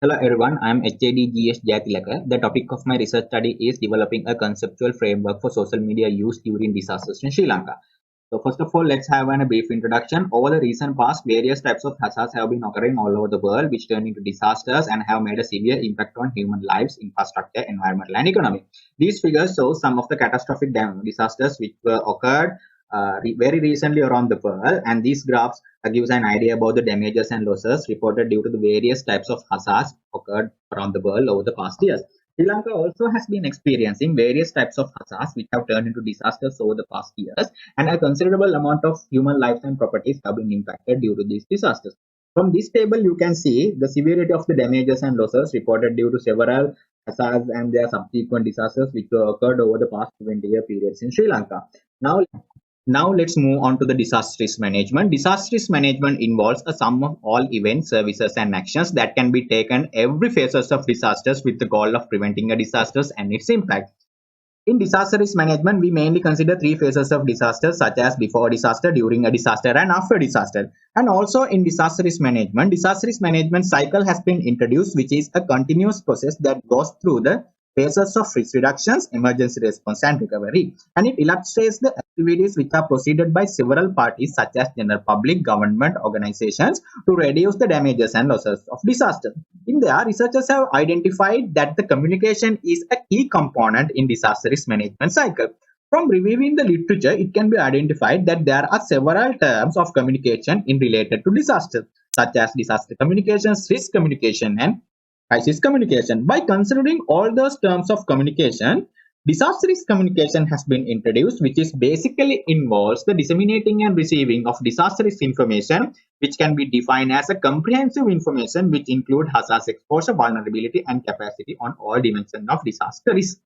Hello everyone, I am H.A.D.G.S. Jayathilaka. The topic of my research study is developing a conceptual framework for social media use during disasters in Sri Lanka. So first of all, let's have a brief introduction. Over the recent past, various types of hazards have been occurring all over the world, which turn into disasters and have made a severe impact on human lives, infrastructure, environmental, and economy. These figures show some of the catastrophic disasters which were occurred very recently around the world, and these graphs gives an idea about the damages and losses reported due to the various types of hazards occurred around the world over the past years. Sri Lanka also has been experiencing various types of hazards which have turned into disasters over the past years, and a considerable amount of human lives and properties have been impacted due to these disasters. From this table, you can see the severity of the damages and losses reported due to several hazards and their subsequent disasters which occurred over the past 20-year periods in Sri Lanka. Now let's move on to the disaster risk management. Disaster risk management involves a sum of all events, services, and actions that can be taken every phases of disasters with the goal of preventing a disaster and its impact. In disaster risk management, we mainly consider three phases of disasters, such as before disaster, during a disaster, and after disaster. And also in disaster risk management cycle has been introduced, which is a continuous process that goes through the phases of risk reductions, emergency response, and recovery. And it illustrates the activities which are proceeded by several parties, such as general public, government, organizations, to reduce the damages and losses of disaster. In there, researchers have identified that the communication is a key component in disaster risk management cycle. From reviewing the literature, it can be identified that there are several terms of communication in related to disaster, such as disaster communications, risk communication, and crisis communication. By considering all those terms of communication, disaster risk communication has been introduced, which is basically involves the disseminating and receiving of disaster risk information, which can be defined as a comprehensive information which include hazard exposure, vulnerability, and capacity on all dimensions of disaster risk.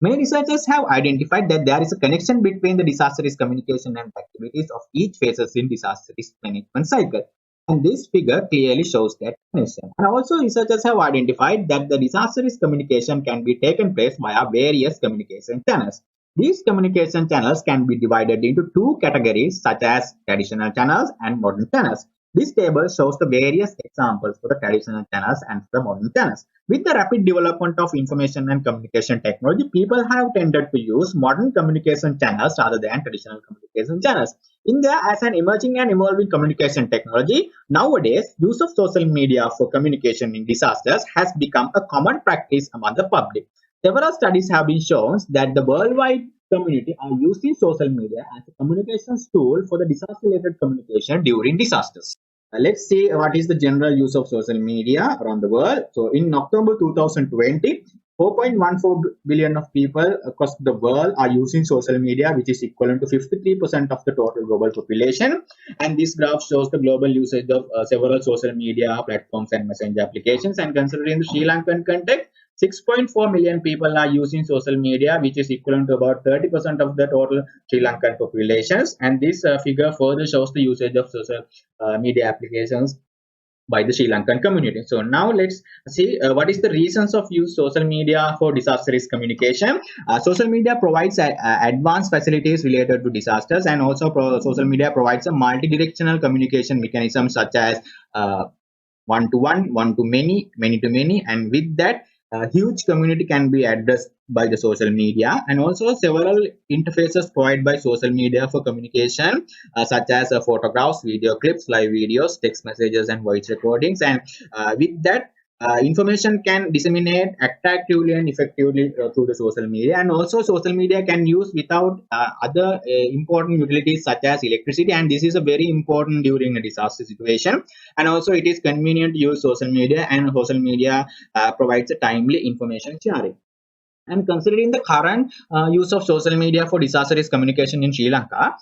Many researchers have identified that there is a connection between the disaster risk communication and activities of each phases in disaster risk management cycle. And this figure clearly shows that connection. And also researchers have identified that the disaster risk communication can be taken place via various communication channels. These communication channels can be divided into two categories, such as traditional channels and modern channels. This table shows the various examples for the traditional channels and for the modern channels. With the rapid development of information and communication technology, people have tended to use modern communication channels rather than traditional communication channels. In there, as an emerging and evolving communication technology, nowadays, use of social media for communication in disasters has become a common practice among the public. Several studies have been shown that the worldwide community are using social media as a communications tool for the disaster-related communication during disasters. Let's see what is the general use of social media around the world. So in October 2020, 4.14 billion of people across the world are using social media, which is equivalent to 53% of the total global population. And this graph shows the global usage of several social media platforms and messenger applications. And considering the Sri Lankan context, 6.4 million people are using social media, which is equivalent to about 30% of the total Sri Lankan populations. And this figure further shows the usage of social media applications by the Sri Lankan community. So now let's see what is the reasons of use social media for disaster risk communication. Social media provides advanced facilities related to disasters, and also social media provides a multi-directional communication mechanism such as one-to-one, one-to-many, many-to-many, and with that, a huge community can be addressed by the social media. And also several interfaces provided by social media for communication, such as photographs, video clips, live videos, text messages, and voice recordings. And with that, information can disseminate attractively and effectively through the social media. And also social media can use without other important utilities such as electricity, and this is a very important during a disaster situation. And also it is convenient to use social media, and social media provides a timely information sharing. And considering the current use of social media for disaster risk communication in Sri Lanka,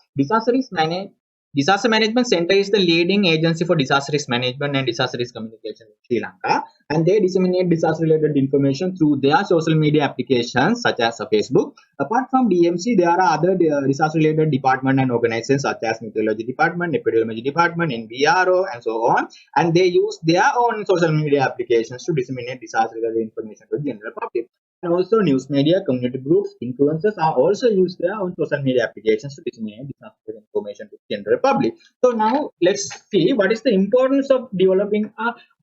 Disaster Management Center is the leading agency for disaster risk management and disaster risk communication in Sri Lanka, and they disseminate disaster-related information through their social media applications such as Facebook. Apart from DMC, there are other disaster-related department and organizations such as Meteorology Department, Epidemiology Department, NVRO, and so on, and they use their own social media applications to disseminate disaster-related information to the general public. And also news media, community groups, influencers are also used there on social media applications to disseminate disaster information to the general public. So now let's see what is the importance of developing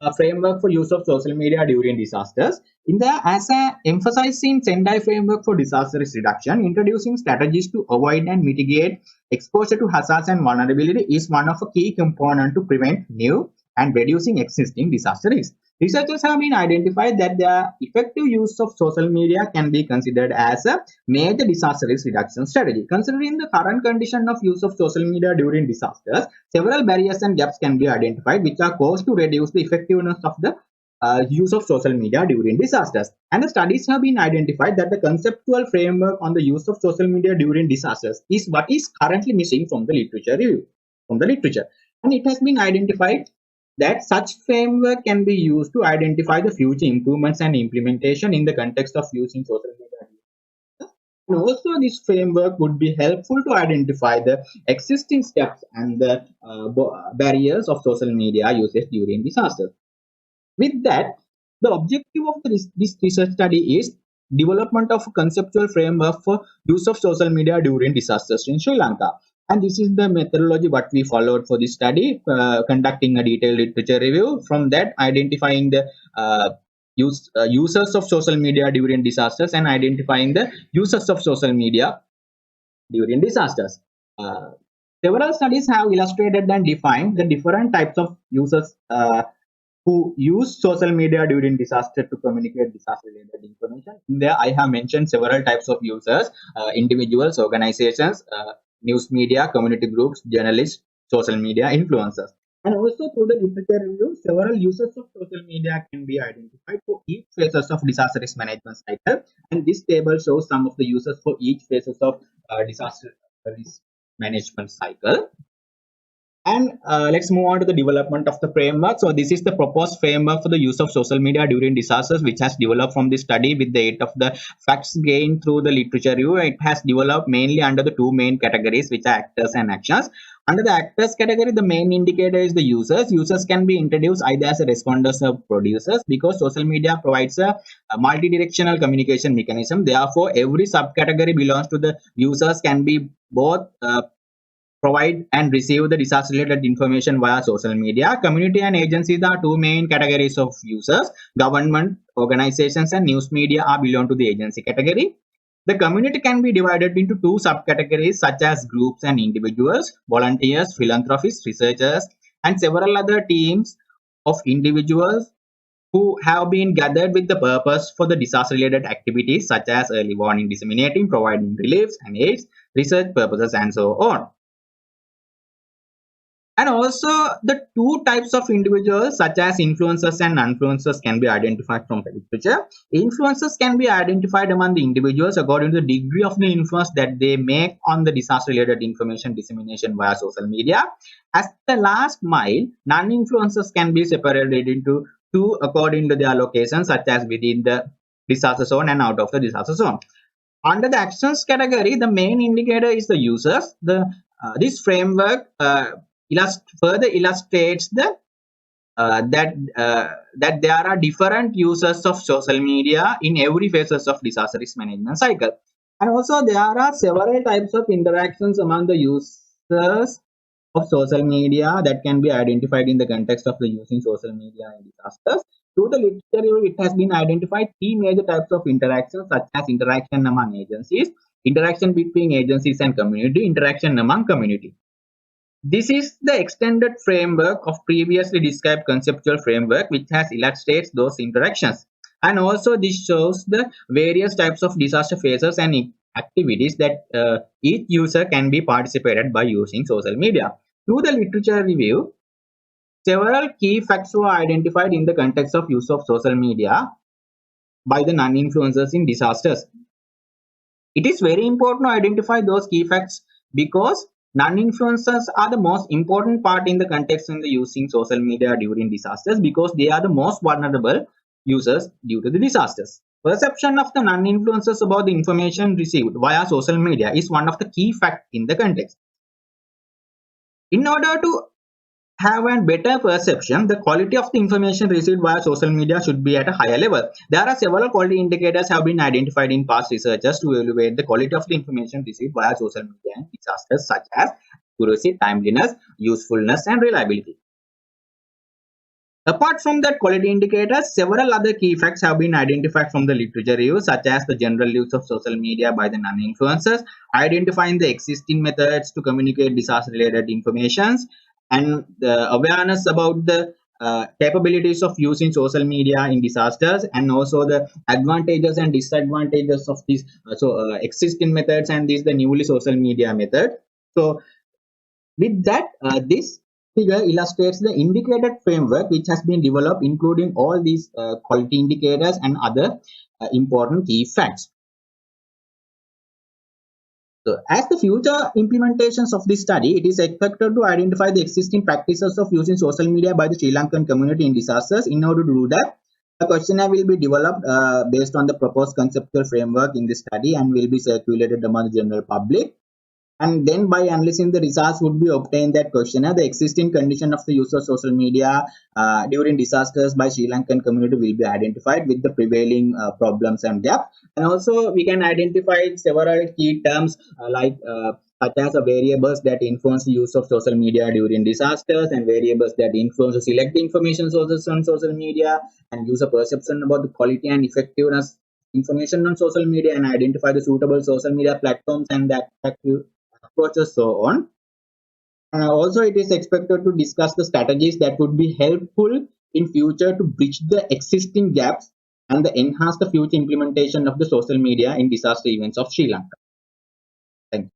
a framework for use of social media during disasters. In the as a emphasizing Sendai framework for disaster risk reduction, introducing strategies to avoid and mitigate exposure to hazards and vulnerability is one of a key component to prevent new and reducing existing disaster risks. Researchers have been identified that the effective use of social media can be considered as a major disaster risk reduction strategy. Considering the current condition of use of social media during disasters, several barriers and gaps can be identified which are caused to reduce the effectiveness of the use of social media during disasters. And the studies have been identified that the conceptual framework on the use of social media during disasters is what is currently missing from the literature review, from the literature. And it has been identified that such framework can be used to identify the future improvements and implementation in the context of using social media. And also, this framework would be helpful to identify the existing steps and the barriers of social media usage during disasters. With that, the objective of this research study is development of a conceptual framework for use of social media during disasters in Sri Lanka. And this is the methodology what we followed for this study, conducting a detailed literature review. From that, identifying the users of social media during disasters and identifying the users of social media during disasters. Uh, Several studies have illustrated and defined the different types of users who use social media during disaster to communicate disaster-related information. In there, I have mentioned several types of users, individuals, organizations, news media, community groups, journalists, social media influencers. And also through the literature review, several uses of social media can be identified for each phases of disaster risk management cycle. And this table shows some of the uses for each phases of disaster risk management cycle. And let's move on to the development of the framework. So this is the proposed framework for the use of social media during disasters, which has developed from this study with the aid of the facts gained through the literature review. It has developed mainly under the two main categories, which are actors and actions. Under the actors category, the main indicator is the users. Users can be introduced either as a responders or producers because social media provides a multi-directional communication mechanism. Therefore, every subcategory belongs to the users can be both provide and receive the disaster related information via social media. Community and agencies are two main categories of users. Government, organizations, and news media are belong to the agency category. The community can be divided into two subcategories such as groups and individuals, volunteers, philanthropists, researchers, and several other teams of individuals who have been gathered with the purpose for the disaster related activities such as early warning, disseminating, providing reliefs and aids, research purposes, and so on. And also the two types of individuals such as influencers and non-influencers can be identified from the literature. Influencers can be identified among the individuals according to the degree of the influence that they make on the disaster related information dissemination via social media. As the last mile, non-influencers can be separated into two according to their location, such as within the disaster zone and out of the disaster zone. Under the actions category, the main indicator is the users. This framework further illustrates that there are different users of social media in every phases of disaster risk management cycle. And also there are several types of interactions among the users of social media that can be identified in the context of the using social media in disasters. Through the literature review, it has been identified three major types of interactions such as interaction among agencies, interaction between agencies and community, interaction among community. This is the extended framework of previously described conceptual framework which has illustrates those interactions. And also this shows the various types of disaster phases and activities that each user can be participated by using social media. Through the literature review, several key facts were identified in the context of use of social media by the non-influencers in disasters. It is very important to identify those key facts because non-influencers are the most important part in the context in the using social media during disasters because they are the most vulnerable users due to the disasters. Perception of the non-influencers about the information received via social media is one of the key facts in the context. In order to have a better perception, the quality of the information received via social media should be at a higher level. There are several quality indicators have been identified in past researchers to evaluate the quality of the information received via social media and disasters, such as accuracy, timeliness, usefulness, and reliability. Apart from that quality indicators, several other key facts have been identified from the literature review, such as the general use of social media by the non-influencers, identifying the existing methods to communicate disaster-related informations, and the awareness about the capabilities of using social media in disasters, and also the advantages and disadvantages of these existing methods and these the newly social media method. So with that, this figure illustrates the indicated framework which has been developed, including all these quality indicators and other important key facts. So, as the future implementations of this study, it is expected to identify the existing practices of using social media by the Sri Lankan community in disasters. In order to do that, a questionnaire will be developed based on the proposed conceptual framework in this study and will be circulated among the general public. And then by analyzing the results would be obtained that questionnaire, the existing condition of the use of social media during disasters by Sri Lankan community will be identified with the prevailing problems and gaps. And also we can identify several key terms such as variables that influence the use of social media during disasters, and variables that influence the select information sources on social media, and user perception about the quality and effectiveness information on social media, and identify the suitable social media platforms and the effective approaches, so on. Also, it is expected to discuss the strategies that would be helpful in future to bridge the existing gaps and enhance the future implementation of the social media in disaster events of Sri Lanka. Thank you.